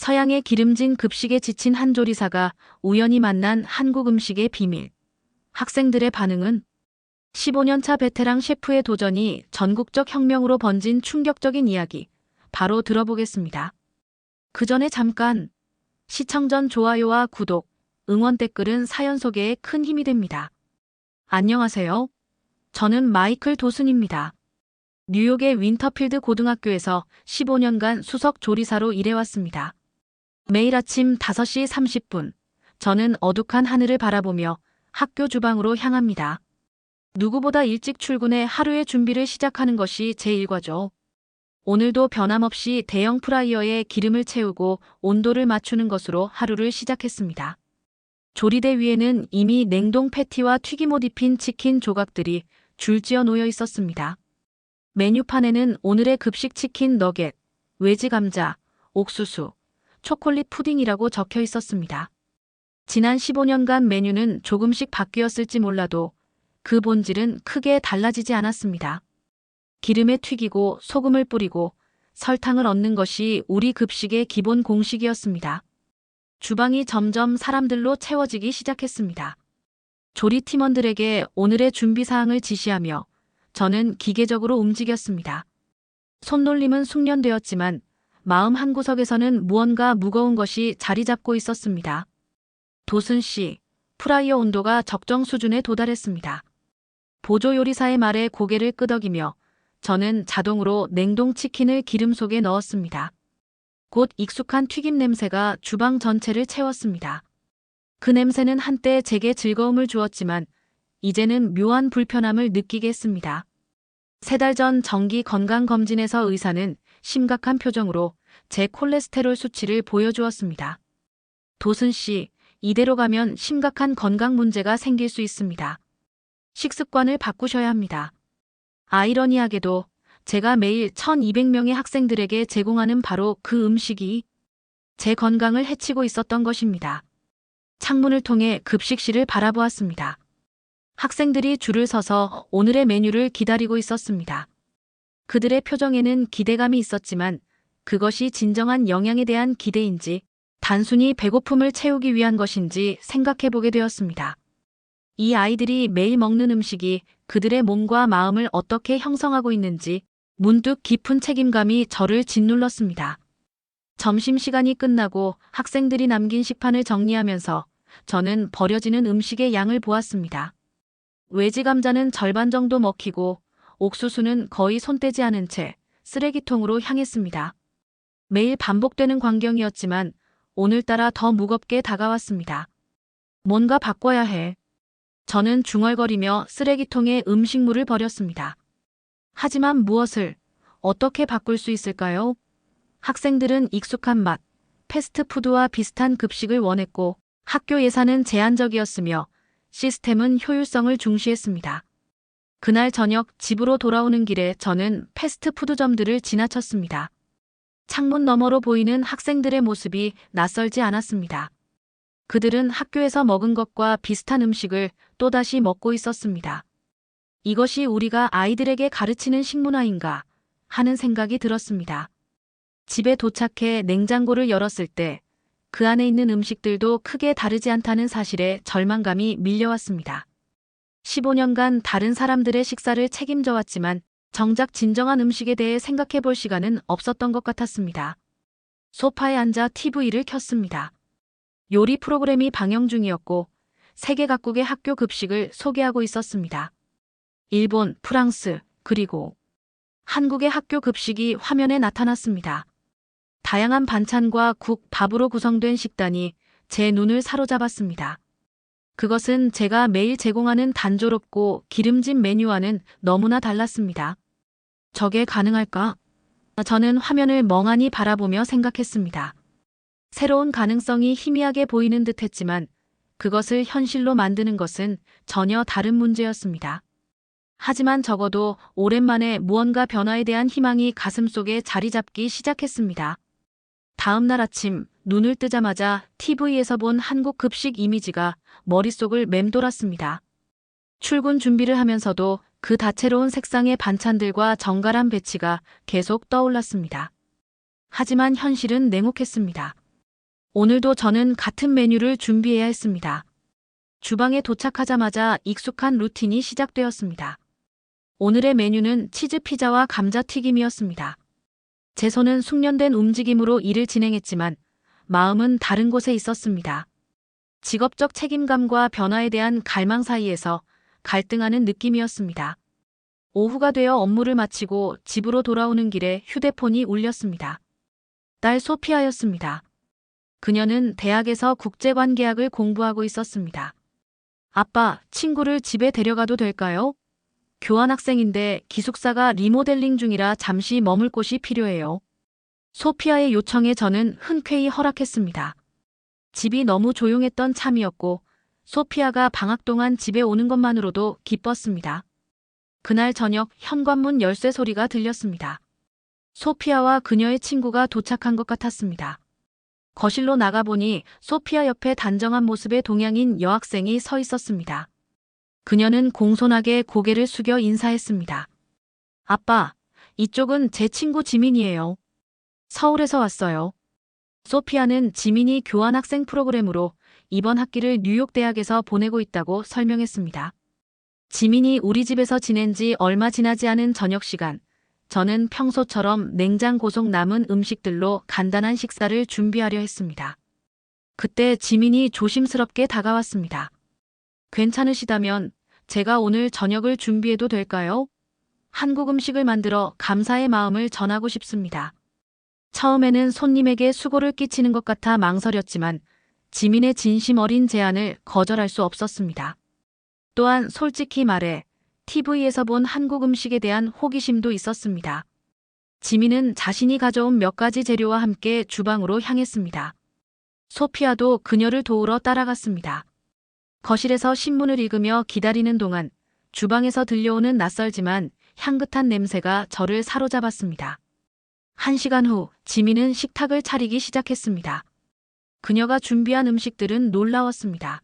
서양의 기름진 급식에 지친 한 조리사가 우연히 만난 한국 음식의 비밀. 학생들의 반응은? 15년차 베테랑 셰프의 도전이 전국적 혁명으로 번진 충격적인 이야기. 바로 들어보겠습니다. 그 전에 잠깐, 시청 전 좋아요와 구독, 응원 댓글은 사연 소개에 큰 힘이 됩니다. 안녕하세요. 저는 마이클 도슨입니다. 뉴욕의 윈터필드 고등학교에서 15년간 수석 조리사로 일해왔습니다. 매일 아침 5시 30분, 저는 어둑한 하늘을 바라보며 학교 주방으로 향합니다. 누구보다 일찍 출근해 하루의 준비를 시작하는 것이 제 일과죠. 오늘도 변함없이 대형 프라이어에 기름을 채우고 온도를 맞추는 것으로 하루를 시작했습니다. 조리대 위에는 이미 냉동 패티와 튀김옷 입힌 치킨 조각들이 줄지어 놓여 있었습니다. 메뉴판에는 오늘의 급식 치킨 너겟, 외지 감자, 옥수수, 초콜릿 푸딩이라고 적혀 있었습니다. 지난 15년간 메뉴는 조금씩 바뀌었을지 몰라도 그 본질은 크게 달라지지 않았습니다. 기름에 튀기고 소금을 뿌리고 설탕을 얻는 것이 우리 급식의 기본 공식이었습니다. 주방이 점점 사람들로 채워지기 시작했습니다. 조리 팀원들에게 오늘의 준비 사항을 지시하며 저는 기계적으로 움직였습니다. 손놀림은 숙련되었지만 마음 한구석에서는 무언가 무거운 것이 자리 잡고 있었습니다. 도슨 씨, 프라이어 온도가 적정 수준에 도달했습니다. 보조 요리사의 말에 고개를 끄덕이며 저는 자동으로 냉동 치킨을 기름 속에 넣었습니다. 곧 익숙한 튀김 냄새가 주방 전체를 채웠습니다. 그 냄새는 한때 제게 즐거움을 주었지만 이제는 묘한 불편함을 느끼게 했습니다. 3달 전 정기 건강검진에서 의사는 심각한 표정으로 제 콜레스테롤 수치를 보여주었습니다. 도슨 씨, 이대로 가면 심각한 건강 문제가 생길 수 있습니다. 식습관을 바꾸셔야 합니다. 아이러니하게도 제가 매일 1200명의 학생들에게 제공하는 바로 그 음식이 제 건강을 해치고 있었던 것입니다. 창문을 통해 급식실을 바라보았습니다. 학생들이 줄을 서서 오늘의 메뉴를 기다리고 있었습니다. 그들의 표정에는 기대감이 있었지만 그것이 진정한 영양에 대한 기대인지 단순히 배고픔을 채우기 위한 것인지 생각해보게 되었습니다. 이 아이들이 매일 먹는 음식이 그들의 몸과 마음을 어떻게 형성하고 있는지 문득 깊은 책임감이 저를 짓눌렀습니다. 점심시간이 끝나고 학생들이 남긴 식판을 정리하면서 저는 버려지는 음식의 양을 보았습니다. 외지 감자는 절반 정도 먹히고 옥수수는 거의 손대지 않은 채 쓰레기통으로 향했습니다. 매일 반복되는 광경이었지만 오늘따라 더 무겁게 다가왔습니다. 뭔가 바꿔야 해. 저는 중얼거리며 쓰레기통에 음식물을 버렸습니다. 하지만 무엇을, 어떻게 바꿀 수 있을까요? 학생들은 익숙한 맛, 패스트푸드와 비슷한 급식을 원했고 학교 예산은 제한적이었으며 시스템은 효율성을 중시했습니다. 그날 저녁 집으로 돌아오는 길에 저는 패스트푸드점들을 지나쳤습니다. 창문 너머로 보이는 학생들의 모습이 낯설지 않았습니다. 그들은 학교에서 먹은 것과 비슷한 음식을 또다시 먹고 있었습니다. 이것이 우리가 아이들에게 가르치는 식문화인가 하는 생각이 들었습니다. 집에 도착해 냉장고를 열었을 때 그 안에 있는 음식들도 크게 다르지 않다는 사실에 절망감이 밀려왔습니다. 15년간 다른 사람들의 식사를 책임져 왔지만 정작 진정한 음식에 대해 생각해 볼 시간은 없었던 것 같았습니다. 소파에 앉아 TV를 켰습니다. 요리 프로그램이 방영 중이었고 세계 각국의 학교 급식을 소개하고 있었습니다. 일본, 프랑스, 그리고 한국의 학교 급식이 화면에 나타났습니다. 다양한 반찬과 국, 밥으로 구성된 식단이 제 눈을 사로잡았습니다. 그것은 제가 매일 제공하는 단조롭고 기름진 메뉴와는 너무나 달랐습니다. 저게 가능할까? 저는 화면을 멍하니 바라보며 생각했습니다. 새로운 가능성이 희미하게 보이는 듯 했지만 그것을 현실로 만드는 것은 전혀 다른 문제였습니다. 하지만 적어도 오랜만에 무언가 변화에 대한 희망이 가슴속에 자리 잡기 시작했습니다. 다음 날 아침 눈을 뜨자마자 TV에서 본 한국 급식 이미지가 머릿속을 맴돌았습니다. 출근 준비를 하면서도 그 다채로운 색상의 반찬들과 정갈한 배치가 계속 떠올랐습니다. 하지만 현실은 냉혹했습니다. 오늘도 저는 같은 메뉴를 준비해야 했습니다. 주방에 도착하자마자 익숙한 루틴이 시작되었습니다. 오늘의 메뉴는 치즈 피자와 감자튀김이었습니다. 제 손은 숙련된 움직임으로 일을 진행했지만 마음은 다른 곳에 있었습니다. 직업적 책임감과 변화에 대한 갈망 사이에서 갈등하는 느낌이었습니다. 오후가 되어 업무를 마치고 집으로 돌아오는 길에 휴대폰이 울렸습니다. 딸 소피아였습니다. 그녀는 대학에서 국제관계학을 공부하고 있었습니다. 아빠, 친구를 집에 데려가도 될까요? 교환학생인데 기숙사가 리모델링 중이라 잠시 머물 곳이 필요해요. 소피아의 요청에 저는 흔쾌히 허락했습니다. 집이 너무 조용했던 참이었고 소피아가 방학 동안 집에 오는 것만으로도 기뻤습니다. 그날 저녁 현관문 열쇠 소리가 들렸습니다. 소피아와 그녀의 친구가 도착한 것 같았습니다. 거실로 나가보니 소피아 옆에 단정한 모습의 동양인 여학생이 서 있었습니다. 그녀는 공손하게 고개를 숙여 인사했습니다. 아빠, 이쪽은 제 친구 지민이에요. 서울에서 왔어요. 소피아는 지민이 교환학생 프로그램으로 이번 학기를 뉴욕 대학에서 보내고 있다고 설명했습니다. 지민이 우리 집에서 지낸 지 얼마 지나지 않은 저녁 시간, 저는 평소처럼 냉장고 속 남은 음식들로 간단한 식사를 준비하려 했습니다. 그때 지민이 조심스럽게 다가왔습니다. 괜찮으시다면 제가 오늘 저녁을 준비해도 될까요? 한국 음식을 만들어 감사의 마음을 전하고 싶습니다. 처음에는 손님에게 수고를 끼치는 것 같아 망설였지만 지민의 진심 어린 제안을 거절할 수 없었습니다. 또한 솔직히 말해 TV에서 본 한국 음식에 대한 호기심도 있었습니다. 지민은 자신이 가져온 몇 가지 재료와 함께 주방으로 향했습니다. 소피아도 그녀를 도우러 따라갔습니다. 거실에서 신문을 읽으며 기다리는 동안 주방에서 들려오는 낯설지만 향긋한 냄새가 저를 사로잡았습니다. 1시간 후 지민은 식탁을 차리기 시작했습니다. 그녀가 준비한 음식들은 놀라웠습니다.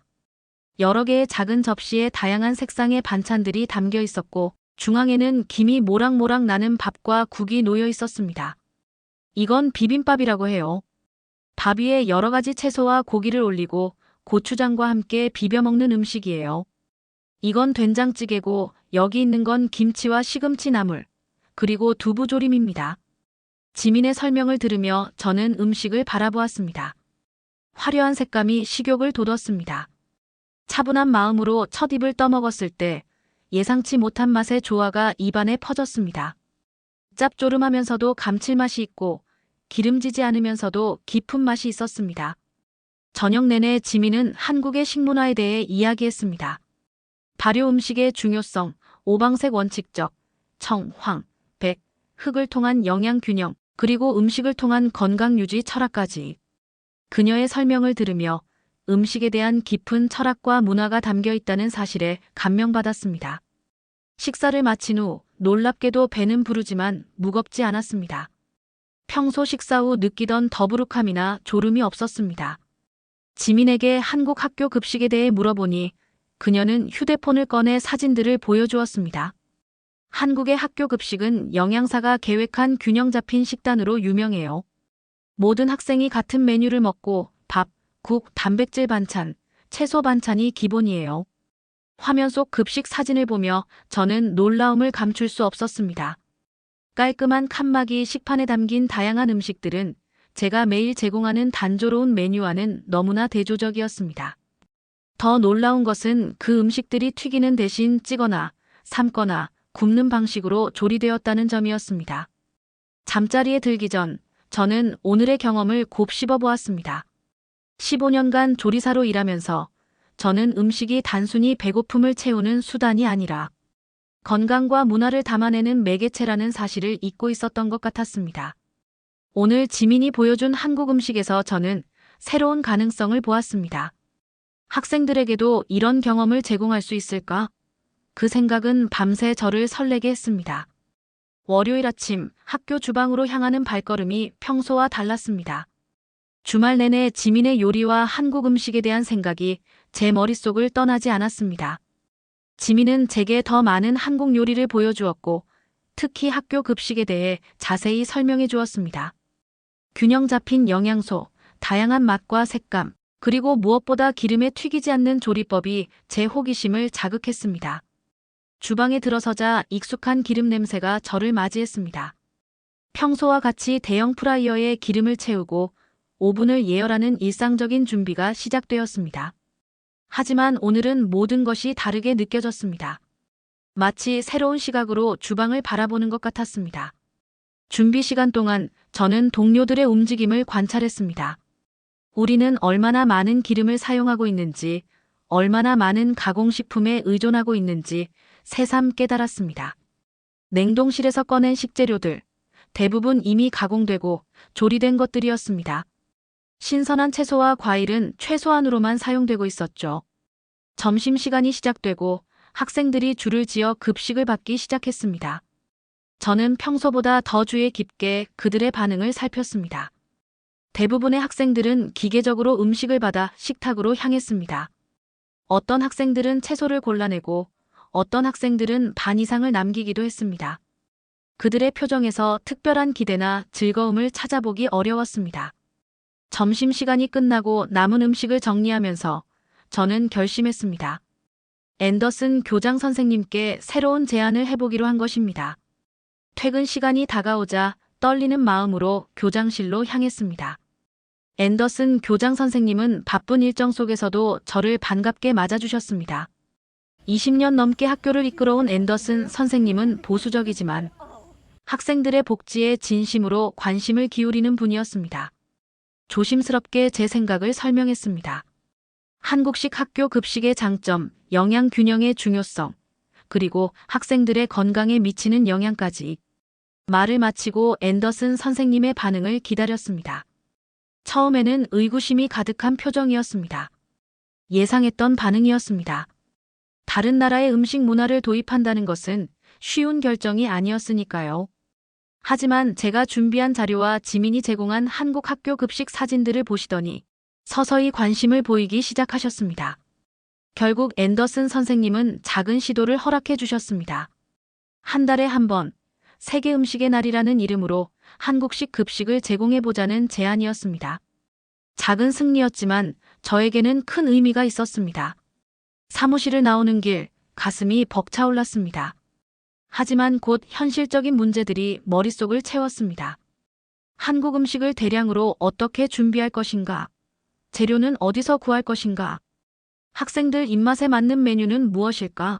여러 개의 작은 접시에 다양한 색상의 반찬들이 담겨 있었고 중앙에는 김이 모락모락 나는 밥과 국이 놓여 있었습니다. 이건 비빔밥이라고 해요. 밥 위에 여러 가지 채소와 고기를 올리고 고추장과 함께 비벼 먹는 음식이에요. 이건 된장찌개고 여기 있는 건 김치와 시금치 나물, 그리고 두부조림입니다. 지민의 설명을 들으며 저는 음식을 바라보았습니다. 화려한 색감이 식욕을 돋웠습니다. 차분한 마음으로 첫 입을 떠먹었을 때 예상치 못한 맛의 조화가 입안에 퍼졌습니다. 짭조름하면서도 감칠맛이 있고 기름지지 않으면서도 깊은 맛이 있었습니다. 저녁 내내 지민은 한국의 식문화에 대해 이야기했습니다. 발효 음식의 중요성, 오방색 원칙적, 청, 황, 백, 흙을 통한 영양 균형, 그리고 음식을 통한 건강 유지 철학까지. 그녀의 설명을 들으며 음식에 대한 깊은 철학과 문화가 담겨 있다는 사실에 감명받았습니다. 식사를 마친 후 놀랍게도 배는 부르지만 무겁지 않았습니다. 평소 식사 후 느끼던 더부룩함이나 졸음이 없었습니다. 지민에게 한국 학교 급식에 대해 물어보니 그녀는 휴대폰을 꺼내 사진들을 보여주었습니다. 한국의 학교 급식은 영양사가 계획한 균형 잡힌 식단으로 유명해요. 모든 학생이 같은 메뉴를 먹고 밥, 국, 단백질 반찬, 채소 반찬이 기본이에요. 화면 속 급식 사진을 보며 저는 놀라움을 감출 수 없었습니다. 깔끔한 칸막이 식판에 담긴 다양한 음식들은 제가 매일 제공하는 단조로운 메뉴와는 너무나 대조적이었습니다. 더 놀라운 것은 그 음식들이 튀기는 대신 찌거나 삶거나 굽는 방식으로 조리되었다는 점이었습니다. 잠자리에 들기 전 저는 오늘의 경험을 곱씹어 보았습니다. 15년간 조리사로 일하면서 저는 음식이 단순히 배고픔을 채우는 수단이 아니라 건강과 문화를 담아내는 매개체라는 사실을 잊고 있었던 것 같았습니다. 오늘 지민이 보여준 한국 음식에서 저는 새로운 가능성을 보았습니다. 학생들에게도 이런 경험을 제공할 수 있을까? 그 생각은 밤새 저를 설레게 했습니다. 월요일 아침 학교 주방으로 향하는 발걸음이 평소와 달랐습니다. 주말 내내 지민의 요리와 한국 음식에 대한 생각이 제 머릿속을 떠나지 않았습니다. 지민은 제게 더 많은 한국 요리를 보여주었고 특히 학교 급식에 대해 자세히 설명해 주었습니다. 균형 잡힌 영양소, 다양한 맛과 색감, 그리고 무엇보다 기름에 튀기지 않는 조리법이 제 호기심을 자극했습니다. 주방에 들어서자 익숙한 기름 냄새가 저를 맞이했습니다. 평소와 같이 대형 프라이어에 기름을 채우고 오븐을 예열하는 일상적인 준비가 시작되었습니다. 하지만 오늘은 모든 것이 다르게 느껴졌습니다. 마치 새로운 시각으로 주방을 바라보는 것 같았습니다. 준비 시간 동안 저는 동료들의 움직임을 관찰했습니다. 우리는 얼마나 많은 기름을 사용하고 있는지, 얼마나 많은 가공식품에 의존하고 있는지 새삼 깨달았습니다. 냉동실에서 꺼낸 식재료들, 대부분 이미 가공되고 조리된 것들이었습니다. 신선한 채소와 과일은 최소한으로만 사용되고 있었죠. 점심시간이 시작되고 학생들이 줄을 지어 급식을 받기 시작했습니다. 저는 평소보다 더 주의 깊게 그들의 반응을 살폈습니다. 대부분의 학생들은 기계적으로 음식을 받아 식탁으로 향했습니다. 어떤 학생들은 채소를 골라내고 어떤 학생들은 반 이상을 남기기도 했습니다. 그들의 표정에서 특별한 기대나 즐거움을 찾아보기 어려웠습니다. 점심시간이 끝나고 남은 음식을 정리하면서 저는 결심했습니다. 앤더슨 교장 선생님께 새로운 제안을 해보기로 한 것입니다. 퇴근 시간이 다가오자 떨리는 마음으로 교장실로 향했습니다. 앤더슨 교장 선생님은 바쁜 일정 속에서도 저를 반갑게 맞아주셨습니다. 20년 넘게 학교를 이끌어온 앤더슨 선생님은 보수적이지만 학생들의 복지에 진심으로 관심을 기울이는 분이었습니다. 조심스럽게 제 생각을 설명했습니다. 한국식 학교 급식의 장점, 영양 균형의 중요성, 그리고 학생들의 건강에 미치는 영향까지. 말을 마치고 앤더슨 선생님의 반응을 기다렸습니다. 처음에는 의구심이 가득한 표정이었습니다. 예상했던 반응이었습니다. 다른 나라의 음식 문화를 도입한다는 것은 쉬운 결정이 아니었으니까요. 하지만 제가 준비한 자료와 지민이 제공한 한국 학교 급식 사진들을 보시더니 서서히 관심을 보이기 시작하셨습니다. 결국 앤더슨 선생님은 작은 시도를 허락해 주셨습니다. 한 달에 한 번, 세계 음식의 날이라는 이름으로 한국식 급식을 제공해보자는 제안이었습니다. 작은 승리였지만 저에게는 큰 의미가 있었습니다. 사무실을 나오는 길, 가슴이 벅차올랐습니다. 하지만 곧 현실적인 문제들이 머릿속을 채웠습니다. 한국 음식을 대량으로 어떻게 준비할 것인가? 재료는 어디서 구할 것인가? 학생들 입맛에 맞는 메뉴는 무엇일까?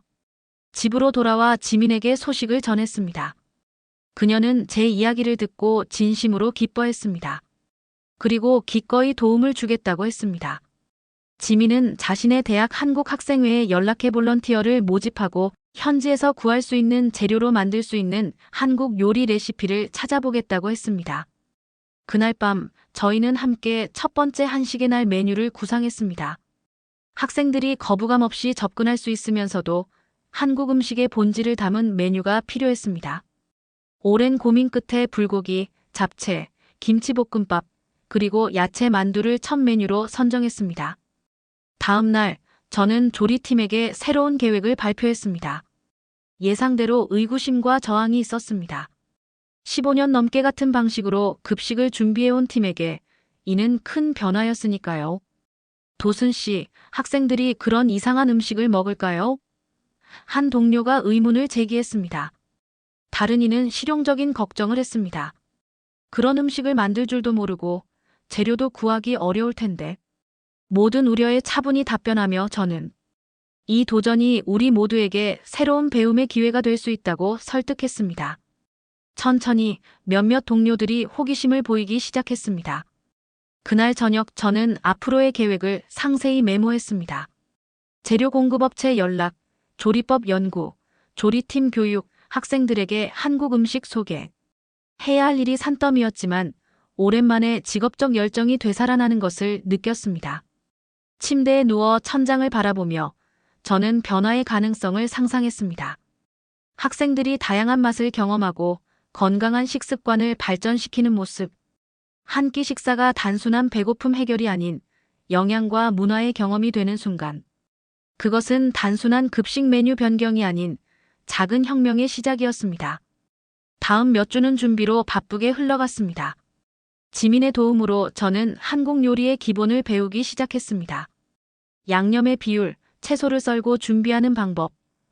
집으로 돌아와 지민에게 소식을 전했습니다. 그녀는 제 이야기를 듣고 진심으로 기뻐했습니다. 그리고 기꺼이 도움을 주겠다고 했습니다. 지민은 자신의 대학 한국학생회에 연락해 볼런티어를 모집하고 현지에서 구할 수 있는 재료로 만들 수 있는 한국 요리 레시피를 찾아보겠다고 했습니다. 그날 밤 저희는 함께 첫 번째 한식의 날 메뉴를 구상했습니다. 학생들이 거부감 없이 접근할 수 있으면서도 한국 음식의 본질을 담은 메뉴가 필요했습니다. 오랜 고민 끝에 불고기, 잡채, 김치볶음밥, 그리고 야채 만두를 첫 메뉴로 선정했습니다. 다음 날 저는 조리팀에게 새로운 계획을 발표했습니다. 예상대로 의구심과 저항이 있었습니다. 15년 넘게 같은 방식으로 급식을 준비해온 팀에게 이는 큰 변화였으니까요. 도순 씨, 학생들이 그런 이상한 음식을 먹을까요? 한 동료가 의문을 제기했습니다. 다른 이는 실용적인 걱정을 했습니다. 그런 음식을 만들 줄도 모르고 재료도 구하기 어려울 텐데. 모든 우려에 차분히 답변하며 저는 이 도전이 우리 모두에게 새로운 배움의 기회가 될 수 있다고 설득했습니다. 천천히 몇몇 동료들이 호기심을 보이기 시작했습니다. 그날 저녁 저는 앞으로의 계획을 상세히 메모했습니다. 재료 공급업체 연락, 조리법 연구, 조리팀 교육, 학생들에게 한국 음식 소개. 해야 할 일이 산더미였지만 오랜만에 직업적 열정이 되살아나는 것을 느꼈습니다. 침대에 누워 천장을 바라보며 저는 변화의 가능성을 상상했습니다. 학생들이 다양한 맛을 경험하고 건강한 식습관을 발전시키는 모습. 한 끼 식사가 단순한 배고픔 해결이 아닌 영양과 문화의 경험이 되는 순간. 그것은 단순한 급식 메뉴 변경이 아닌 작은 혁명의 시작이었습니다. 다음 몇 주는 준비로 바쁘게 흘러갔습니다. 지민의 도움으로 저는 한국 요리의 기본을 배우기 시작했습니다. 양념의 비율, 채소를 썰고 준비하는 방법,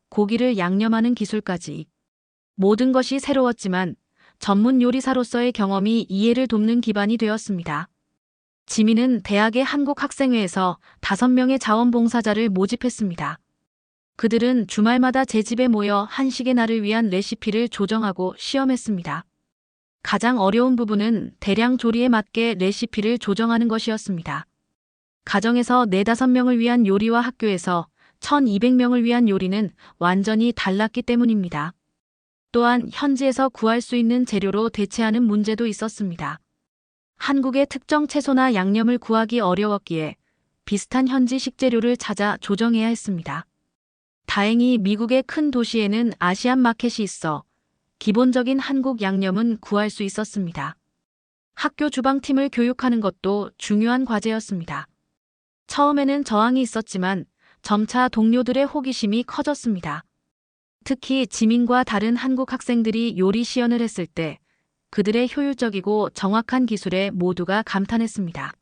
고기를 양념하는 기술까지. 모든 것이 새로웠지만 전문 요리사로서의 경험이 이해를 돕는 기반이 되었습니다. 지민은 대학의 한국학생회에서 5명의 자원봉사자를 모집했습니다. 그들은 주말마다 제 집에 모여 한식의 날을 위한 레시피를 조정하고 시험했습니다. 가장 어려운 부분은 대량 조리에 맞게 레시피를 조정하는 것이었습니다. 가정에서 4~5명을 위한 요리와 학교에서 1200명을 위한 요리는 완전히 달랐기 때문입니다. 또한 현지에서 구할 수 있는 재료로 대체하는 문제도 있었습니다. 한국의 특정 채소나 양념을 구하기 어려웠기에 비슷한 현지 식재료를 찾아 조정해야 했습니다. 다행히 미국의 큰 도시에는 아시안 마켓이 있어 기본적인 한국 양념은 구할 수 있었습니다. 학교 주방팀을 교육하는 것도 중요한 과제였습니다. 처음에는 저항이 있었지만 점차 동료들의 호기심이 커졌습니다. 특히 지민과 다른 한국 학생들이 요리 시연을 했을 때 그들의 효율적이고 정확한 기술에 모두가 감탄했습니다.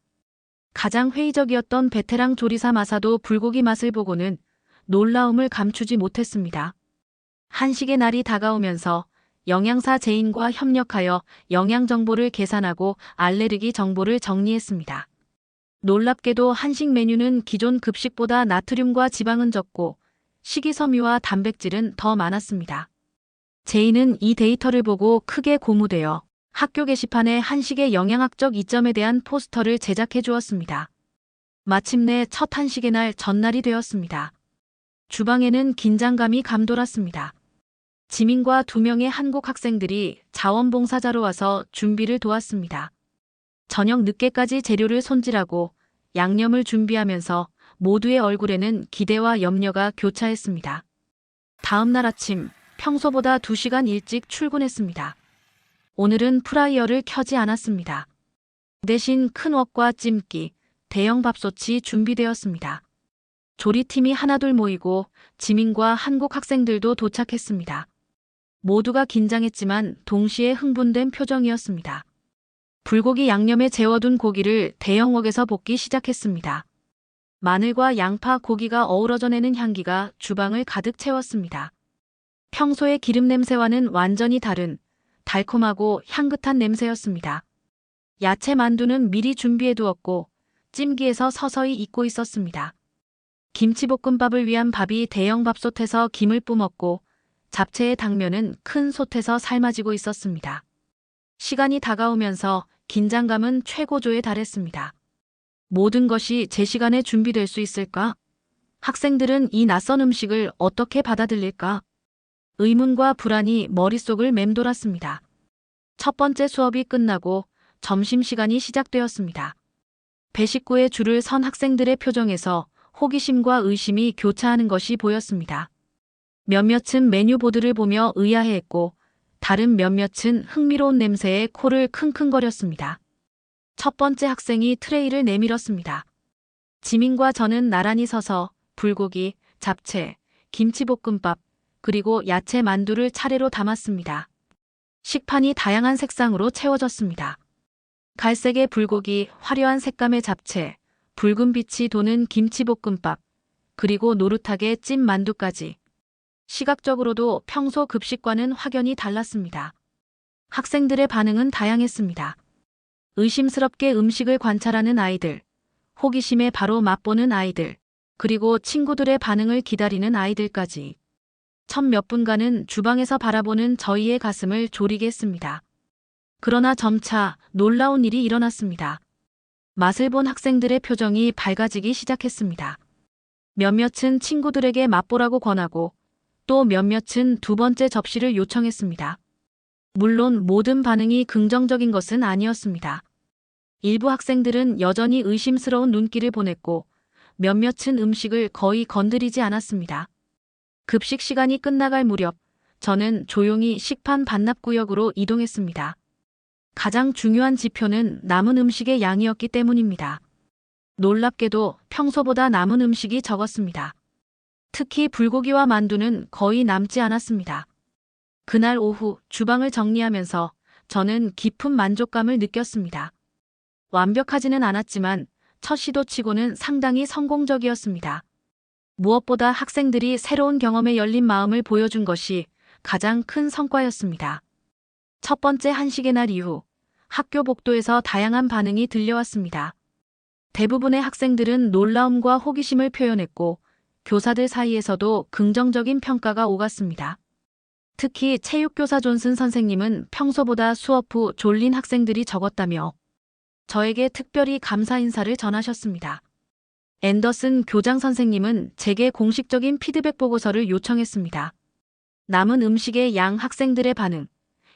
가장 회의적이었던 베테랑 조리사 마사도 불고기 맛을 보고는 놀라움을 감추지 못했습니다. 한식의 날이 다가오면서 영양사 제인과 협력하여 영양 정보를 계산하고 알레르기 정보를 정리했습니다. 놀랍게도 한식 메뉴는 기존 급식보다 나트륨과 지방은 적고 식이섬유와 단백질은 더 많았습니다. 제인은 이 데이터를 보고 크게 고무되어 학교 게시판에 한식의 영양학적 이점에 대한 포스터를 제작해 주었습니다. 마침내 첫 한식의 날 전날이 되었습니다. 주방에는 긴장감이 감돌았습니다. 지민과 2명의 한국 학생들이 자원봉사자로 와서 준비를 도왔습니다. 저녁 늦게까지 재료를 손질하고 양념을 준비하면서 모두의 얼굴에는 기대와 염려가 교차했습니다. 다음 날 아침, 평소보다 2시간 일찍 출근했습니다. 오늘은 프라이어를 켜지 않았습니다. 대신 큰 웍과 찜기, 대형 밥솥이 준비되었습니다. 조리팀이 하나둘 모이고 지민과 한국 학생들도 도착했습니다. 모두가 긴장했지만 동시에 흥분된 표정이었습니다. 불고기 양념에 재워둔 고기를 대형 웍에서 볶기 시작했습니다. 마늘과 양파, 고기가 어우러져 내는 향기가 주방을 가득 채웠습니다. 평소의 기름 냄새와는 완전히 다른 달콤하고 향긋한 냄새였습니다. 야채 만두는 미리 준비해 두었고 찜기에서 서서히 익고 있었습니다. 김치볶음밥을 위한 밥이 대형 밥솥에서 김을 뿜었고 잡채의 당면은 큰 솥에서 삶아지고 있었습니다. 시간이 다가오면서 긴장감은 최고조에 달했습니다. 모든 것이 제 시간에 준비될 수 있을까? 학생들은 이 낯선 음식을 어떻게 받아들일까? 의문과 불안이 머릿속을 맴돌았습니다. 첫 번째 수업이 끝나고 점심시간이 시작되었습니다. 배식구에 줄을 선 학생들의 표정에서 호기심과 의심이 교차하는 것이 보였습니다. 몇몇은 메뉴 보드를 보며 의아해했고 다른 몇몇은 흥미로운 냄새에 코를 킁킁거렸습니다. 첫 번째 학생이 트레이를 내밀었습니다. 지민과 저는 나란히 서서 불고기, 잡채, 김치볶음밥, 그리고 야채 만두를 차례로 담았습니다. 식판이 다양한 색상으로 채워졌습니다. 갈색의 불고기, 화려한 색감의 잡채, 붉은 빛이 도는 김치볶음밥, 그리고 노릇하게 찐 만두까지. 시각적으로도 평소 급식과는 확연히 달랐습니다. 학생들의 반응은 다양했습니다. 의심스럽게 음식을 관찰하는 아이들, 호기심에 바로 맛보는 아이들, 그리고 친구들의 반응을 기다리는 아이들까지. 첫 몇 분간은 주방에서 바라보는 저희의 가슴을 졸이게 했습니다. 그러나 점차 놀라운 일이 일어났습니다. 맛을 본 학생들의 표정이 밝아지기 시작했습니다. 몇몇은 친구들에게 맛보라고 권하고 또 몇몇은 2번째 접시를 요청했습니다. 물론 모든 반응이 긍정적인 것은 아니었습니다. 일부 학생들은 여전히 의심스러운 눈길을 보냈고 몇몇은 음식을 거의 건드리지 않았습니다. 급식 시간이 끝나갈 무렵 저는 조용히 식판 반납구역으로 이동했습니다. 가장 중요한 지표는 남은 음식의 양이었기 때문입니다. 놀랍게도 평소보다 남은 음식이 적었습니다. 특히 불고기와 만두는 거의 남지 않았습니다. 그날 오후 주방을 정리하면서 저는 깊은 만족감을 느꼈습니다. 완벽하지는 않았지만 첫 시도치고는 상당히 성공적이었습니다. 무엇보다 학생들이 새로운 경험에 열린 마음을 보여준 것이 가장 큰 성과였습니다. 첫 번째 한식의 날 이후 학교 복도에서 다양한 반응이 들려왔습니다. 대부분의 학생들은 놀라움과 호기심을 표현했고 교사들 사이에서도 긍정적인 평가가 오갔습니다. 특히 체육교사 존슨 선생님은 평소보다 수업 후 졸린 학생들이 적었다며 저에게 특별히 감사 인사를 전하셨습니다. 앤더슨 교장 선생님은 제게 공식적인 피드백 보고서를 요청했습니다. 남은 음식의 양, 학생들의 반응,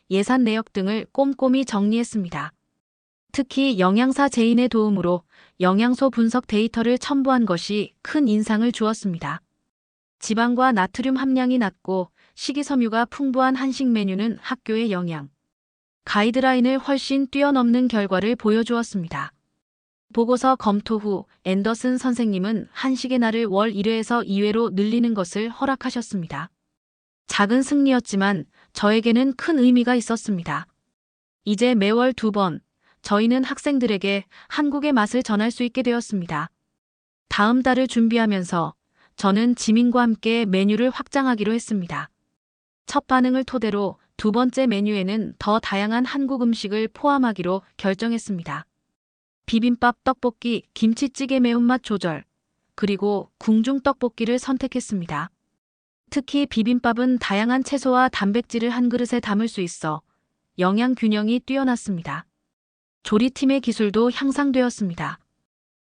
예산 내역 등을 꼼꼼히 정리했습니다. 특히 영양사 제인의 도움으로 영양소 분석 데이터를 첨부한 것이 큰 인상을 주었습니다. 지방과 나트륨 함량이 낮고 식이섬유가 풍부한 한식 메뉴는 학교의 영양 가이드라인을 훨씬 뛰어넘는 결과를 보여주었습니다. 보고서 검토 후 앤더슨 선생님은 한식의 날을 월 1회에서 2회로 늘리는 것을 허락하셨습니다. 작은 승리였지만 저에게는 큰 의미가 있었습니다. 이제 매월 2번, 저희는 학생들에게 한국의 맛을 전할 수 있게 되었습니다. 다음 달을 준비하면서 저는 지민과 함께 메뉴를 확장하기로 했습니다. 첫 반응을 토대로 두 번째 메뉴에는 더 다양한 한국 음식을 포함하기로 결정했습니다. 비빔밥, 떡볶이, 김치찌개 매운맛 조절, 그리고 궁중 떡볶이를 선택했습니다. 특히 비빔밥은 다양한 채소와 단백질을 한 그릇에 담을 수 있어 영양 균형이 뛰어났습니다. 조리팀의 기술도 향상되었습니다.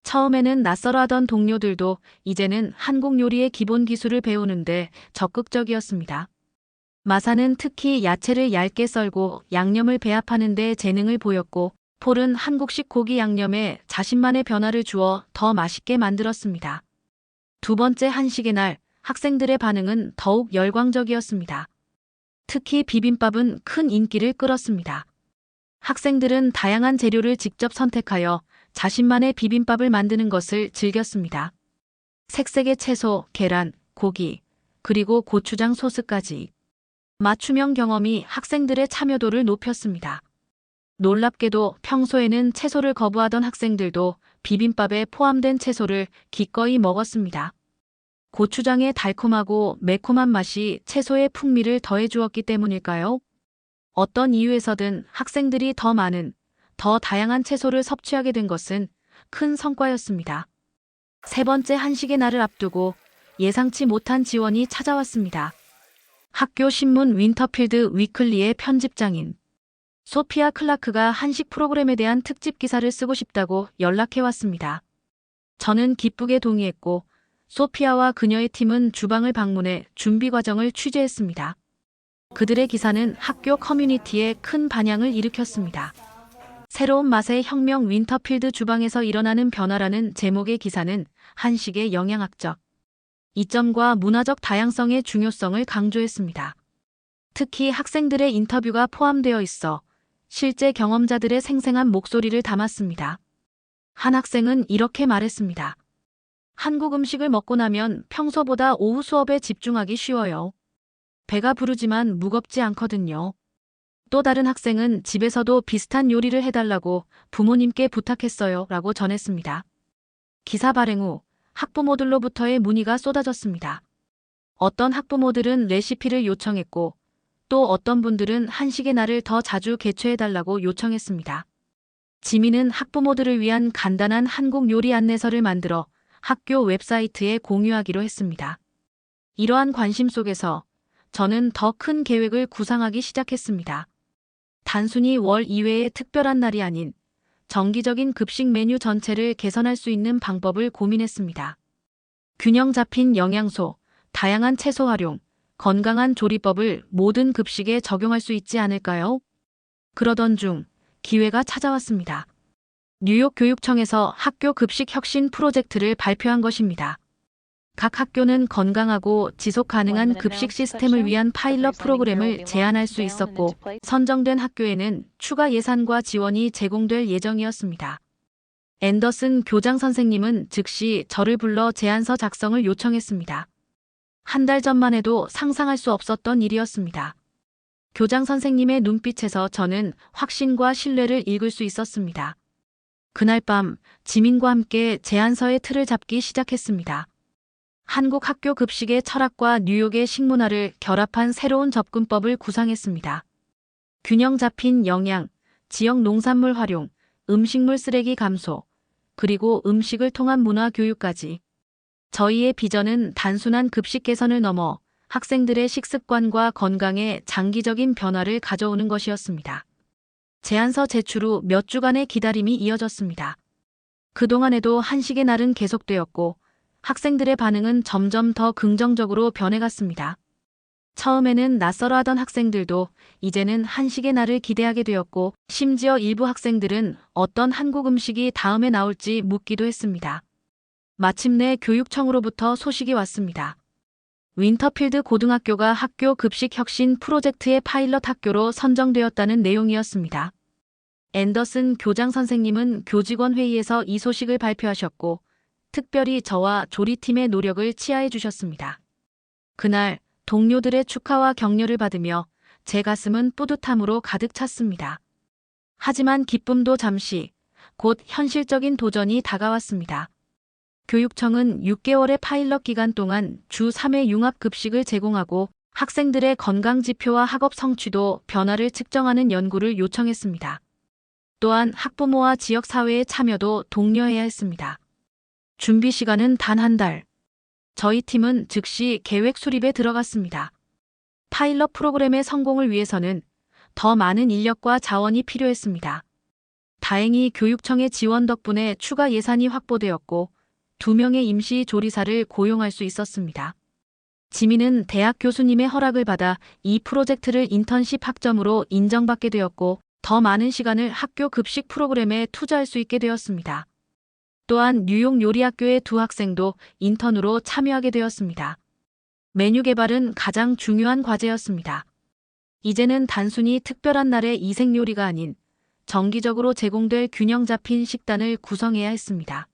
처음에는 낯설어하던 동료들도 이제는 한국 요리의 기본 기술을 배우는데 적극적이었습니다. 마사는 특히 야채를 얇게 썰고 양념을 배합하는 데 재능을 보였고 폴은 한국식 고기 양념에 자신만의 변화를 주어 더 맛있게 만들었습니다. 두 번째 한식의 날, 학생들의 반응은 더욱 열광적이었습니다. 특히 비빔밥은 큰 인기를 끌었습니다. 학생들은 다양한 재료를 직접 선택하여 자신만의 비빔밥을 만드는 것을 즐겼습니다. 색색의 채소, 계란, 고기, 그리고 고추장 소스까지. 맞춤형 경험이 학생들의 참여도를 높였습니다. 놀랍게도 평소에는 채소를 거부하던 학생들도 비빔밥에 포함된 채소를 기꺼이 먹었습니다. 고추장의 달콤하고 매콤한 맛이 채소의 풍미를 더해주었기 때문일까요? 어떤 이유에서든 학생들이 더 많은, 더 다양한 채소를 섭취하게 된 것은 큰 성과였습니다. 세 번째 한식의 날을 앞두고 예상치 못한 지원이 찾아왔습니다. 학교 신문 윈터필드 위클리의 편집장인 소피아 클라크가 한식 프로그램에 대한 특집 기사를 쓰고 싶다고 연락해왔습니다. 저는 기쁘게 동의했고 소피아와 그녀의 팀은 주방을 방문해 준비 과정을 취재했습니다. 그들의 기사는 학교 커뮤니티에 큰 반향을 일으켰습니다. 새로운 맛의 혁명 윈터필드 주방에서 일어나는 변화라는 제목의 기사는 한식의 영양학적 이점과 문화적 다양성의 중요성을 강조했습니다. 특히 학생들의 인터뷰가 포함되어 있어 실제 경험자들의 생생한 목소리를 담았습니다. 한 학생은 이렇게 말했습니다. 한국 음식을 먹고 나면 평소보다 오후 수업에 집중하기 쉬워요. 배가 부르지만 무겁지 않거든요. 또 다른 학생은 집에서도 비슷한 요리를 해달라고 부모님께 부탁했어요 라고 전했습니다. 기사 발행 후 학부모들로부터의 문의가 쏟아졌습니다. 어떤 학부모들은 레시피를 요청했고 또 어떤 분들은 한식의 날을 더 자주 개최해달라고 요청했습니다. 지민은 학부모들을 위한 간단한 한국 요리 안내서를 만들어 학교 웹사이트에 공유하기로 했습니다. 이러한 관심 속에서 저는 더 큰 계획을 구상하기 시작했습니다. 단순히 월 2회의 특별한 날이 아닌 정기적인 급식 메뉴 전체를 개선할 수 있는 방법을 고민했습니다. 균형 잡힌 영양소, 다양한 채소 활용, 건강한 조리법을 모든 급식에 적용할 수 있지 않을까요? 그러던 중 기회가 찾아왔습니다. 뉴욕 교육청에서 학교 급식 혁신 프로젝트를 발표한 것입니다. 각 학교는 건강하고 지속 가능한 급식 시스템을 위한 파일럿 프로그램을 제안할 수 있었고 선정된 학교에는 추가 예산과 지원이 제공될 예정이었습니다. 앤더슨 교장 선생님은 즉시 저를 불러 제안서 작성을 요청했습니다. 한 달 전만 해도 상상할 수 없었던 일이었습니다. 교장 선생님의 눈빛에서 저는 확신과 신뢰를 읽을 수 있었습니다. 그날 밤 지민과 함께 제안서의 틀을 잡기 시작했습니다. 한국 학교 급식의 철학과 뉴욕의 식문화를 결합한 새로운 접근법을 구상했습니다. 균형 잡힌 영양, 지역 농산물 활용, 음식물 쓰레기 감소, 그리고 음식을 통한 문화 교육까지. 저희의 비전은 단순한 급식 개선을 넘어 학생들의 식습관과 건강에 장기적인 변화를 가져오는 것이었습니다. 제안서 제출 후 몇 주간의 기다림이 이어졌습니다. 그동안에도 한식의 날은 계속되었고 학생들의 반응은 점점 더 긍정적으로 변해갔습니다. 처음에는 낯설어하던 학생들도 이제는 한식의 날을 기대하게 되었고 심지어 일부 학생들은 어떤 한국 음식이 다음에 나올지 묻기도 했습니다. 마침내 교육청으로부터 소식이 왔습니다. 윈터필드 고등학교가 학교 급식 혁신 프로젝트의 파일럿 학교로 선정되었다는 내용이었습니다. 앤더슨 교장 선생님은 교직원 회의에서 이 소식을 발표하셨고 특별히 저와 조리팀의 노력을 치하해 주셨습니다. 그날 동료들의 축하와 격려를 받으며 제 가슴은 뿌듯함으로 가득 찼습니다. 하지만 기쁨도 잠시, 곧 현실적인 도전이 다가왔습니다. 교육청은 6개월의 파일럿 기간 동안 주 3회 융합 급식을 제공하고 학생들의 건강 지표와 학업 성취도 변화를 측정하는 연구를 요청했습니다. 또한 학부모와 지역사회의 참여도 독려해야 했습니다. 준비 시간은 단 한 달. 저희 팀은 즉시 계획 수립에 들어갔습니다. 파일럿 프로그램의 성공을 위해서는 더 많은 인력과 자원이 필요했습니다. 다행히 교육청의 지원 덕분에 추가 예산이 확보되었고 2명의 임시 조리사를 고용할 수 있었습니다. 지민은 대학 교수님의 허락을 받아 이 프로젝트를 인턴십 학점으로 인정받게 되었고 더 많은 시간을 학교 급식 프로그램에 투자할 수 있게 되었습니다. 또한 뉴욕 요리학교의 2 학생도 인턴으로 참여하게 되었습니다. 메뉴 개발은 가장 중요한 과제였습니다. 이제는 단순히 특별한 날의 이색 요리가 아닌 정기적으로 제공될 균형 잡힌 식단을 구성해야 했습니다.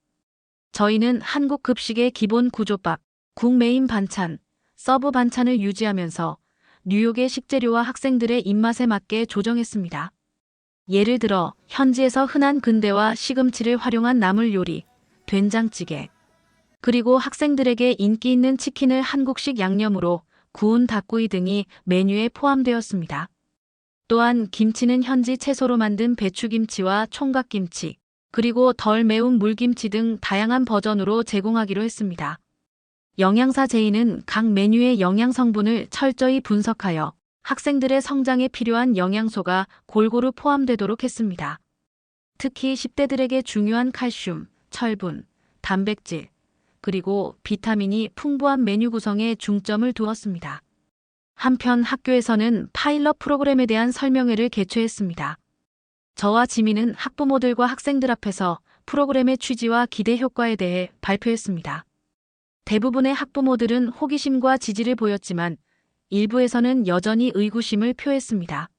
저희는 한국 급식의 기본 구조밥, 국 메인 반찬, 서브 반찬을 유지하면서 뉴욕의 식재료와 학생들의 입맛에 맞게 조정했습니다. 예를 들어 현지에서 흔한 근대와 시금치를 활용한 나물 요리, 된장찌개, 그리고 학생들에게 인기 있는 치킨을 한국식 양념으로 구운 닭구이 등이 메뉴에 포함되었습니다. 또한 김치는 현지 채소로 만든 배추김치와 총각김치, 그리고 덜 매운 물김치 등 다양한 버전으로 제공하기로 했습니다. 영양사 제인은 각 메뉴의 영양 성분을 철저히 분석하여 학생들의 성장에 필요한 영양소가 골고루 포함되도록 했습니다. 특히 10대들에게 중요한 칼슘, 철분, 단백질, 그리고 비타민이 풍부한 메뉴 구성에 중점을 두었습니다. 한편 학교에서는 파일럿 프로그램에 대한 설명회를 개최했습니다. 저와 지민은 학부모들과 학생들 앞에서 프로그램의 취지와 기대 효과에 대해 발표했습니다. 대부분의 학부모들은 호기심과 지지를 보였지만 일부에서는 여전히 의구심을 표했습니다.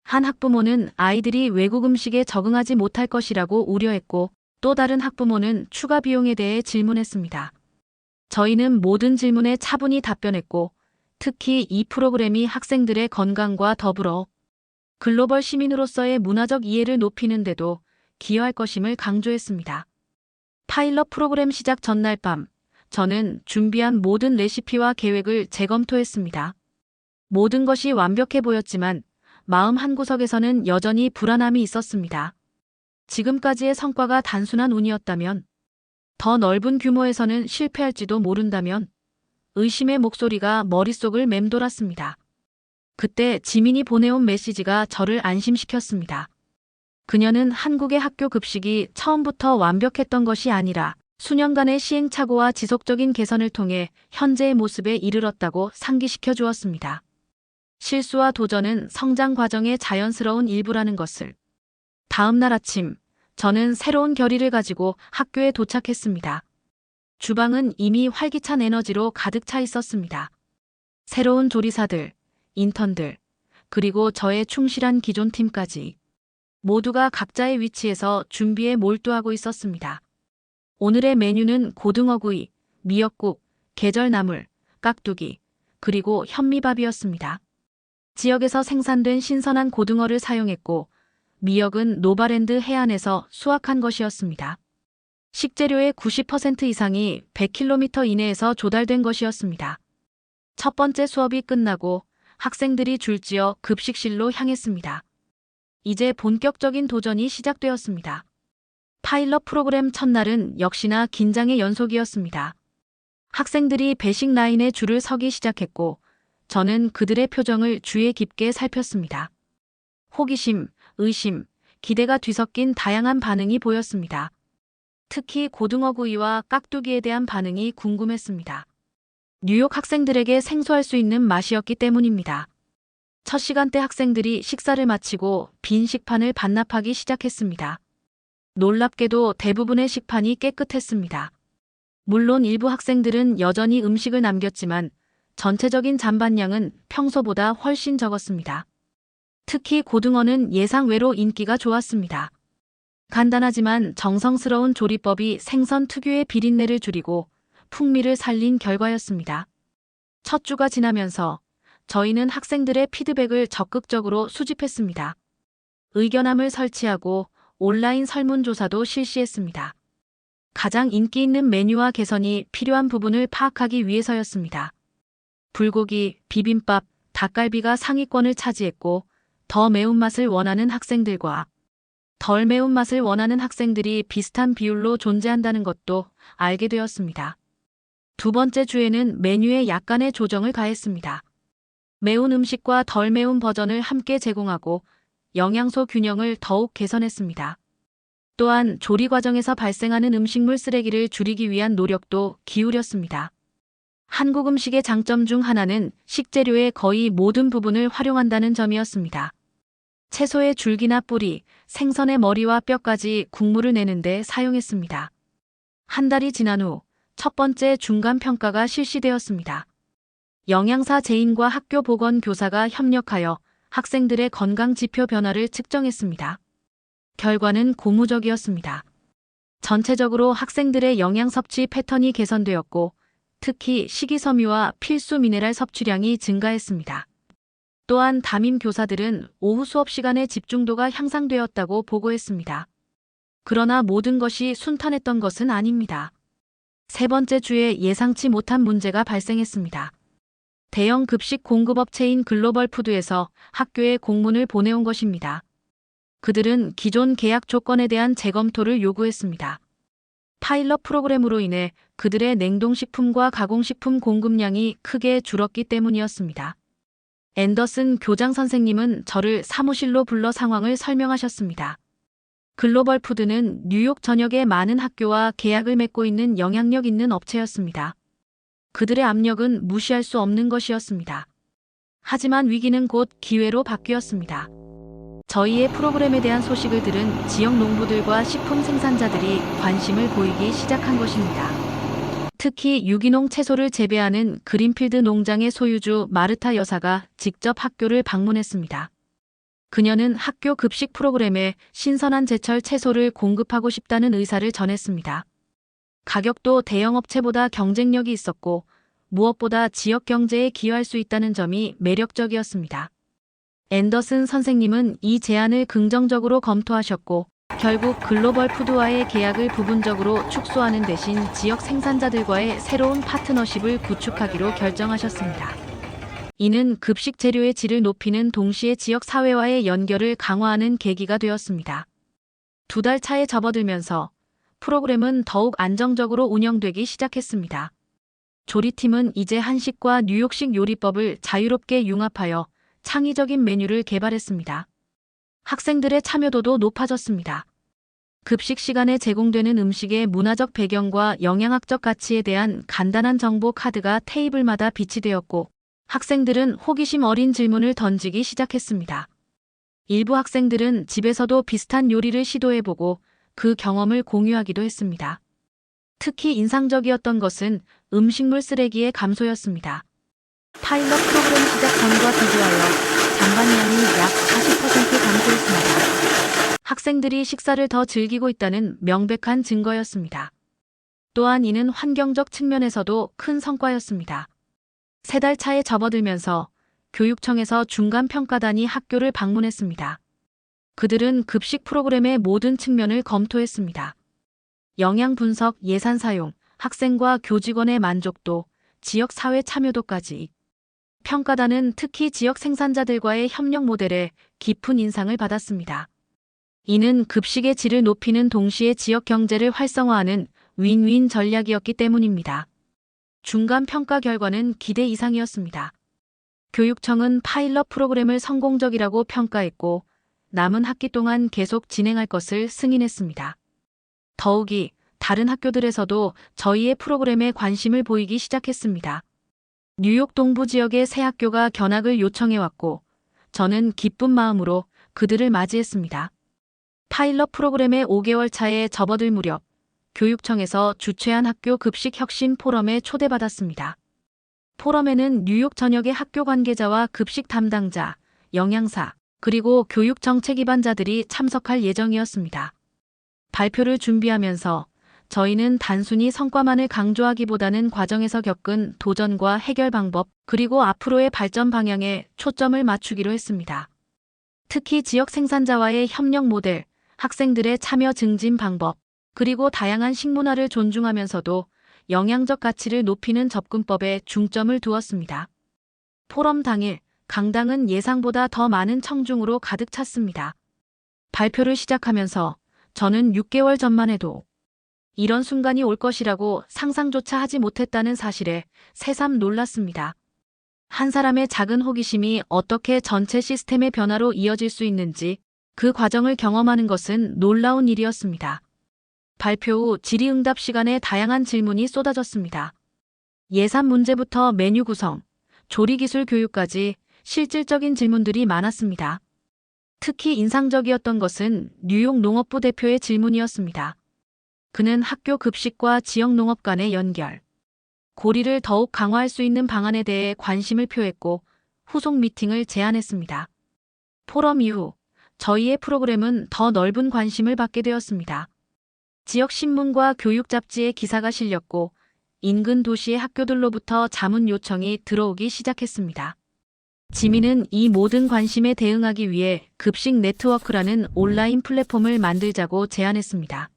한 학부모는 아이들이 외국 음식에 적응하지 못할 것이라고 우려했고 또 다른 학부모는 추가 비용에 대해 질문했습니다. 저희는 모든 질문에 차분히 답변했고 특히 이 프로그램이 학생들의 건강과 더불어 글로벌 시민으로서의 문화적 이해를 높이는 데도 기여할 것임을 강조했습니다. 파일럿 프로그램 시작 전날 밤, 저는 준비한 모든 레시피와 계획을 재검토했습니다. 모든 것이 완벽해 보였지만 마음 한구석에서는 여전히 불안함이 있었습니다. 지금까지의 성과가 단순한 운이었다면, 더 넓은 규모에서는 실패할지도 모른다면, 의심의 목소리가 머릿속을 맴돌았습니다. 그때 지민이 보내온 메시지가 저를 안심시켰습니다. 그녀는 한국의 학교 급식이 처음부터 완벽했던 것이 아니라 수년간의 시행착오와 지속적인 개선을 통해 현재의 모습에 이르렀다고 상기시켜 주었습니다. 실수와 도전은 성장 과정의 자연스러운 일부라는 것을. 다음 날 아침, 저는 새로운 결의를 가지고 학교에 도착했습니다. 주방은 이미 활기찬 에너지로 가득 차 있었습니다. 새로운 조리사들, 인턴들, 그리고 저의 충실한 기존 팀까지 모두가 각자의 위치에서 준비에 몰두하고 있었습니다. 오늘의 메뉴는 고등어구이, 미역국, 계절나물, 깍두기, 그리고 현미밥이었습니다. 지역에서 생산된 신선한 고등어를 사용했고 미역은 노바랜드 해안에서 수확한 것이었습니다. 식재료의 90% 이상이 100km 이내에서 조달된 것이었습니다. 첫 번째 수업이 끝나고 학생들이 줄지어 급식실로 향했습니다. 이제 본격적인 도전이 시작되었습니다. 파일럿 프로그램 첫날은 역시나 긴장의 연속이었습니다. 학생들이 배식 라인에 줄을 서기 시작했고 저는 그들의 표정을 주의 깊게 살폈습니다. 호기심, 의심, 기대가 뒤섞인 다양한 반응이 보였습니다. 특히 고등어구이와 깍두기에 대한 반응이 궁금했습니다. 뉴욕 학생들에게 생소할 수 있는 맛이었기 때문입니다. 첫 시간 때 학생들이 식사를 마치고 빈 식판을 반납하기 시작했습니다. 놀랍게도 대부분의 식판이 깨끗했습니다. 물론 일부 학생들은 여전히 음식을 남겼지만 전체적인 잔반량은 평소보다 훨씬 적었습니다. 특히 고등어는 예상외로 인기가 좋았습니다. 간단하지만 정성스러운 조리법이 생선 특유의 비린내를 줄이고 풍미를 살린 결과였습니다. 첫 주가 지나면서 저희는 학생들의 피드백을 적극적으로 수집했습니다. 의견함을 설치하고 온라인 설문조사도 실시했습니다. 가장 인기 있는 메뉴와 개선이 필요한 부분을 파악하기 위해서였습니다. 불고기, 비빔밥, 닭갈비가 상위권을 차지했고 더 매운맛을 원하는 학생들과 덜 매운맛을 원하는 학생들이 비슷한 비율로 존재한다는 것도 알게 되었습니다. 두 번째 주에는 메뉴에 약간의 조정을 가했습니다. 매운 음식과 덜 매운 버전을 함께 제공하고 영양소 균형을 더욱 개선했습니다. 또한 조리 과정에서 발생하는 음식물 쓰레기를 줄이기 위한 노력도 기울였습니다. 한국 음식의 장점 중 하나는 식재료의 거의 모든 부분을 활용한다는 점이었습니다. 채소의 줄기나 뿌리, 생선의 머리와 뼈까지 국물을 내는데 사용했습니다. 한 달이 지난 후 첫 번째 중간 평가가 실시되었습니다. 영양사 제인과 학교 보건 교사가 협력하여 학생들의 건강 지표 변화를 측정했습니다. 결과는 고무적이었습니다. 전체적으로 학생들의 영양 섭취 패턴이 개선되었고 특히 식이섬유와 필수 미네랄 섭취량이 증가했습니다. 또한 담임 교사들은 오후 수업 시간의 집중도가 향상되었다고 보고했습니다. 그러나 모든 것이 순탄했던 것은 아닙니다. 세 번째 주에 예상치 못한 문제가 발생했습니다. 대형 급식 공급업체인 글로벌 푸드에서 학교에 공문을 보내온 것입니다. 그들은 기존 계약 조건에 대한 재검토를 요구했습니다. 파일럿 프로그램으로 인해 그들의 냉동식품과 가공식품 공급량이 크게 줄었기 때문이었습니다. 앤더슨 교장 선생님은 저를 사무실로 불러 상황을 설명하셨습니다. 글로벌 푸드는 뉴욕 전역의 많은 학교와 계약을 맺고 있는 영향력 있는 업체였습니다. 그들의 압력은 무시할 수 없는 것이었습니다. 하지만 위기는 곧 기회로 바뀌었습니다. 저희의 프로그램에 대한 소식을 들은 지역 농부들과 식품 생산자들이 관심을 보이기 시작한 것입니다. 특히 유기농 채소를 재배하는 그린필드 농장의 소유주 마르타 여사가 직접 학교를 방문했습니다. 그녀는 학교 급식 프로그램에 신선한 제철 채소를 공급하고 싶다는 의사를 전했습니다. 가격도 대형업체보다 경쟁력이 있었고 무엇보다 지역 경제에 기여할 수 있다는 점이 매력적이었습니다. 앤더슨 선생님은 이 제안을 긍정적으로 검토하셨고 결국 글로벌 푸드와의 계약을 부분적으로 축소하는 대신 지역 생산자들과의 새로운 파트너십을 구축하기로 결정하셨습니다. 이는 급식 재료의 질을 높이는 동시에 지역 사회와의 연결을 강화하는 계기가 되었습니다. 두 달 차에 접어들면서 프로그램은 더욱 안정적으로 운영되기 시작했습니다. 조리팀은 이제 한식과 뉴욕식 요리법을 자유롭게 융합하여 창의적인 메뉴를 개발했습니다. 학생들의 참여도도 높아졌습니다. 급식 시간에 제공되는 음식의 문화적 배경과 영양학적 가치에 대한 간단한 정보 카드가 테이블마다 비치되었고 학생들은 호기심 어린 질문을 던지기 시작했습니다. 일부 학생들은 집에서도 비슷한 요리를 시도해보고 그 경험을 공유하기도 했습니다. 특히 인상적이었던 것은 음식물 쓰레기의 감소였습니다. 파일럿 프로그램 시작 전과 비교하여 잔반량이 약 40% 감소했습니다. 학생들이 식사를 더 즐기고 있다는 명백한 증거였습니다. 또한 이는 환경적 측면에서도 큰 성과였습니다. 세 달 차에 접어들면서 교육청에서 중간평가단이 학교를 방문했습니다. 그들은 급식 프로그램의 모든 측면을 검토했습니다. 영양 분석, 예산 사용, 학생과 교직원의 만족도, 지역 사회 참여도까지. 평가단은 특히 지역 생산자들과의 협력 모델에 깊은 인상을 받았습니다. 이는 급식의 질을 높이는 동시에 지역 경제를 활성화하는 윈윈 전략이었기 때문입니다. 중간 평가 결과는 기대 이상이었습니다. 교육청은 파일럿 프로그램을 성공적이라고 평가했고 남은 학기 동안 계속 진행할 것을 승인했습니다. 더욱이 다른 학교들에서도 저희의 프로그램에 관심을 보이기 시작했습니다. 뉴욕 동부 지역의 새 학교가 견학을 요청해왔고 저는 기쁜 마음으로 그들을 맞이했습니다. 파일럿 프로그램의 5개월 차에 접어들 무렵 교육청에서 주최한 학교 급식 혁신 포럼에 초대받았습니다. 포럼에는 뉴욕 전역의 학교 관계자와 급식 담당자, 영양사, 그리고 교육 정책 입안자들이 참석할 예정이었습니다. 발표를 준비하면서 저희는 단순히 성과만을 강조하기보다는 과정에서 겪은 도전과 해결 방법, 그리고 앞으로의 발전 방향에 초점을 맞추기로 했습니다. 특히 지역 생산자와의 협력 모델, 학생들의 참여 증진 방법, 그리고 다양한 식문화를 존중하면서도 영양적 가치를 높이는 접근법에 중점을 두었습니다. 포럼 당일, 강당은 예상보다 더 많은 청중으로 가득 찼습니다. 발표를 시작하면서 저는 6개월 전만 해도 이런 순간이 올 것이라고 상상조차 하지 못했다는 사실에 새삼 놀랐습니다. 한 사람의 작은 호기심이 어떻게 전체 시스템의 변화로 이어질 수 있는지 그 과정을 경험하는 것은 놀라운 일이었습니다. 발표 후 질의응답 시간에 다양한 질문이 쏟아졌습니다. 예산 문제부터 메뉴 구성, 조리기술 교육까지 실질적인 질문들이 많았습니다. 특히 인상적이었던 것은 뉴욕 농업부 대표의 질문이었습니다. 그는 학교 급식과 지역 농업 간의 연결, 고리를 더욱 강화할 수 있는 방안에 대해 관심을 표했고 후속 미팅을 제안했습니다. 포럼 이후 저희의 프로그램은 더 넓은 관심을 받게 되었습니다. 지역 신문과 교육 잡지에 기사가 실렸고 인근 도시의 학교들로부터 자문 요청이 들어오기 시작했습니다. 지민은 이 모든 관심에 대응하기 위해 급식 네트워크라는 온라인 플랫폼을 만들자고 제안했습니다.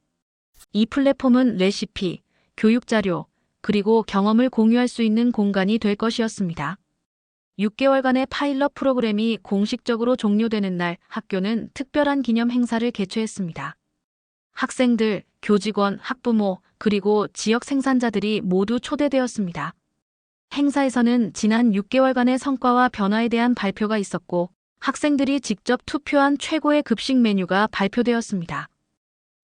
이 플랫폼은 레시피, 교육 자료, 그리고 경험을 공유할 수 있는 공간이 될 것이었습니다. 6개월간의 파일럿 프로그램이 공식적으로 종료되는 날 학교는 특별한 기념 행사를 개최했습니다. 학생들, 교직원, 학부모, 그리고 지역 생산자들이 모두 초대되었습니다. 행사에서는 지난 6개월간의 성과와 변화에 대한 발표가 있었고 학생들이 직접 투표한 최고의 급식 메뉴가 발표되었습니다.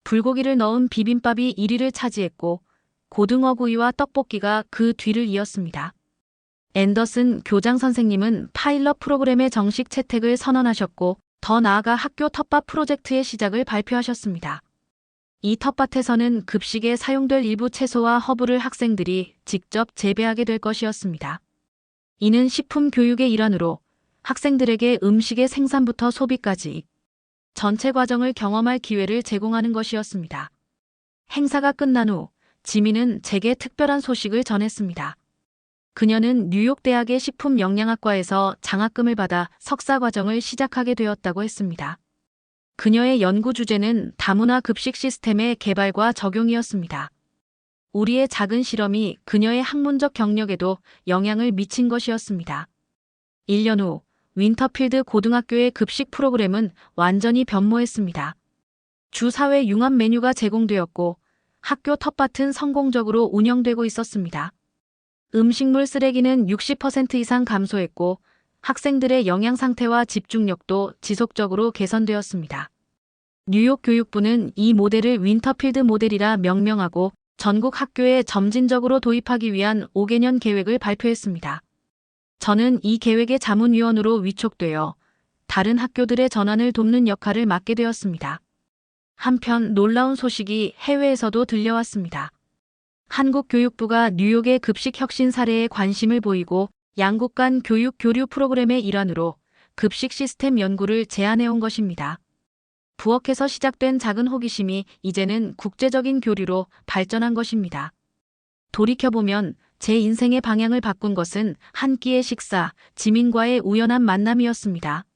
불고기를 넣은 비빔밥이 1위를 차지했고 고등어구이와 떡볶이가 그 뒤를 이었습니다. 앤더슨 교장 선생님은 파일럿 프로그램의 정식 채택을 선언하셨고 더 나아가 학교 텃밭 프로젝트의 시작을 발표하셨습니다. 이 텃밭에서는 급식에 사용될 일부 채소와 허브를 학생들이 직접 재배하게 될 것이었습니다. 이는 식품 교육의 일환으로 학생들에게 음식의 생산부터 소비까지 전체 과정을 경험할 기회를 제공하는 것이었습니다. 행사가 끝난 후 지민은 제게 특별한 소식을 전했습니다. 그녀는 뉴욕 대학의 식품영양학과에서 장학금을 받아 석사 과정을 시작하게 되었다고 했습니다. 그녀의 연구 주제는 다문화 급식 시스템의 개발과 적용이었습니다. 우리의 작은 실험이 그녀의 학문적 경력에도 영향을 미친 것이었습니다. 1년 후 윈터필드 고등학교의 급식 프로그램은 완전히 변모했습니다. 주 4회 융합 메뉴가 제공되었고 학교 텃밭은 성공적으로 운영되고 있었습니다. 음식물 쓰레기는 60% 이상 감소했고 학생들의 영양 상태와 집중력도 지속적으로 개선되었습니다. 뉴욕 교육부는 이 모델을 윈터필드 모델이라 명명하고 전국 학교에 점진적으로 도입하기 위한 5개년 계획을 발표했습니다. 저는 이 계획의 자문위원으로 위촉되어 다른 학교들의 전환을 돕는 역할을 맡게 되었습니다. 한편 놀라운 소식이 해외에서도 들려왔습니다. 한국 교육부가 뉴욕의 급식 혁신 사례에 관심을 보이고 양국 간 교육 교류 프로그램의 일환으로 급식 시스템 연구를 제안해온 것입니다. 부엌에서 시작된 작은 호기심이 이제는 국제적인 교류로 발전한 것입니다. 돌이켜보면 제 인생의 방향을 바꾼 것은 한 끼의 식사, 지민과의 우연한 만남이었습니다.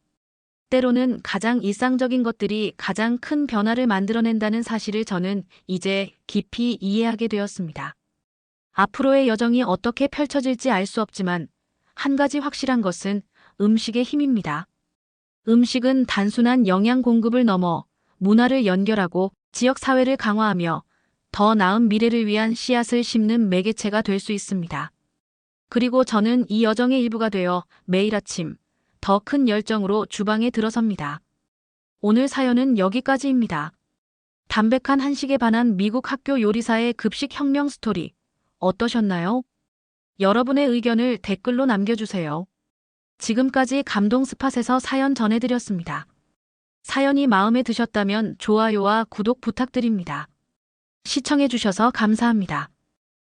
때로는 가장 일상적인 것들이 가장 큰 변화를 만들어낸다는 사실을 저는 이제 깊이 이해하게 되었습니다. 앞으로의 여정이 어떻게 펼쳐질지 알 수 없지만 한 가지 확실한 것은 음식의 힘입니다. 음식은 단순한 영양 공급을 넘어 문화를 연결하고 지역 사회를 강화하며 더 나은 미래를 위한 씨앗을 심는 매개체가 될 수 있습니다. 그리고 저는 이 여정의 일부가 되어 매일 아침 더 큰 열정으로 주방에 들어섭니다. 오늘 사연은 여기까지입니다. 담백한 한식에 반한 미국 학교 요리사의 급식 혁명 스토리 어떠셨나요? 여러분의 의견을 댓글로 남겨주세요. 지금까지 감동 스팟에서 사연 전해드렸습니다. 사연이 마음에 드셨다면 좋아요와 구독 부탁드립니다. 시청해주셔서 감사합니다.